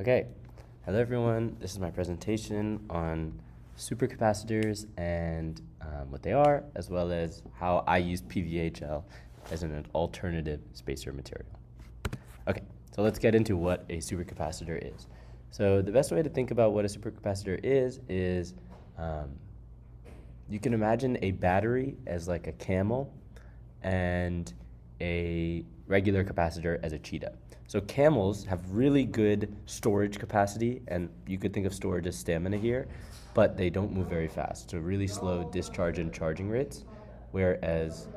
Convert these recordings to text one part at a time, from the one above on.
Okay, hello everyone. This is my presentation on supercapacitors and what they are, as well as how I use PVA gel as an alternative spacer material. Okay, so let's get into what a supercapacitor is. So the best way to think about what a supercapacitor is you can imagine a battery as like a camel and a regular capacitor as a cheetah. So camels have really good storage capacity, and you could think of storage as stamina here, but they don't move very fast. So really slow discharge and charging rates, whereas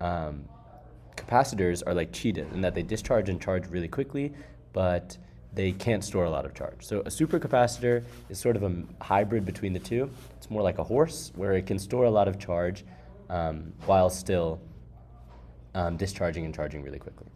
capacitors are like cheetahs in that they discharge and charge really quickly, but they can't store a lot of charge. So a supercapacitor is sort of a hybrid between the two. It's more like a horse, where it can store a lot of charge while still discharging and charging really quickly.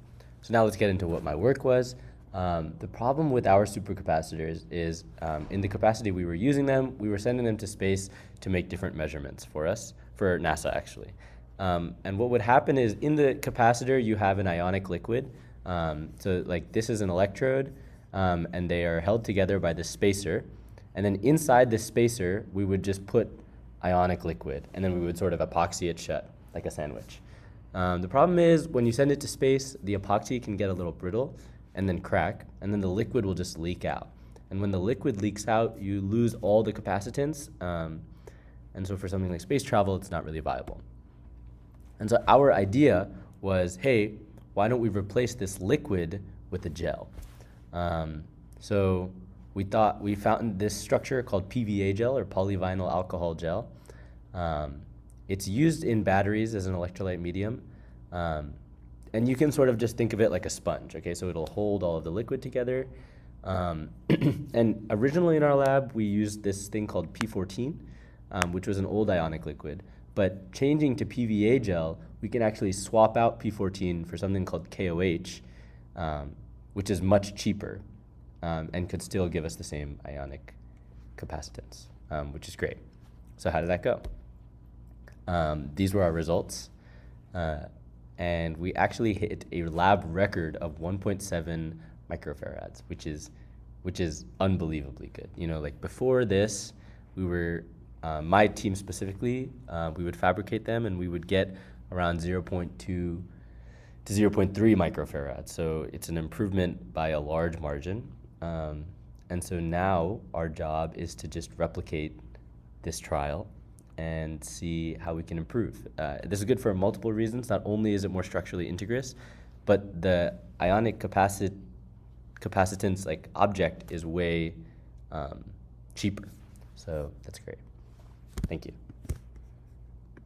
So now let's get into what my work was. The problem with our supercapacitors is in the capacity we were using them, we were sending them to space to make different measurements for us, for NASA actually. And what would happen is in the capacitor you have an ionic liquid. So like this is an electrode and they are held together by the spacer. And then inside the spacer we would just put ionic liquid, and then we would sort of epoxy it shut like a sandwich. The problem is when you send it to space, the epoxy can get a little brittle and then crack, and then the liquid will just leak out. And when the liquid leaks out, you lose all the capacitance, and so for something like space travel, it's not really viable. And so our idea was, hey, why don't we replace this liquid with a gel? So we found this structure called PVA gel, or polyvinyl alcohol gel. It's used in batteries as an electrolyte medium. And you can sort of just think of it like a sponge, okay? So it'll hold all of the liquid together. And originally in our lab, we used this thing called P14, which was an old ionic liquid. But changing to PVA gel, we can actually swap out P14 for something called KOH, which is much cheaper and could still give us the same ionic capacitance, which is great. So how did that go? These were our results. And we actually hit a lab record of 1.7 microfarads, which is unbelievably good. You know, like before this, we were, my team specifically, we would fabricate them and we would get around 0.2 to 0.3 microfarads. So it's an improvement by a large margin. And so now our job is to just replicate this trial and see how we can improve. This is good for multiple reasons. Not only is it more structurally integrous, but the ionic capacitance like object is way cheaper. So that's great. Thank you.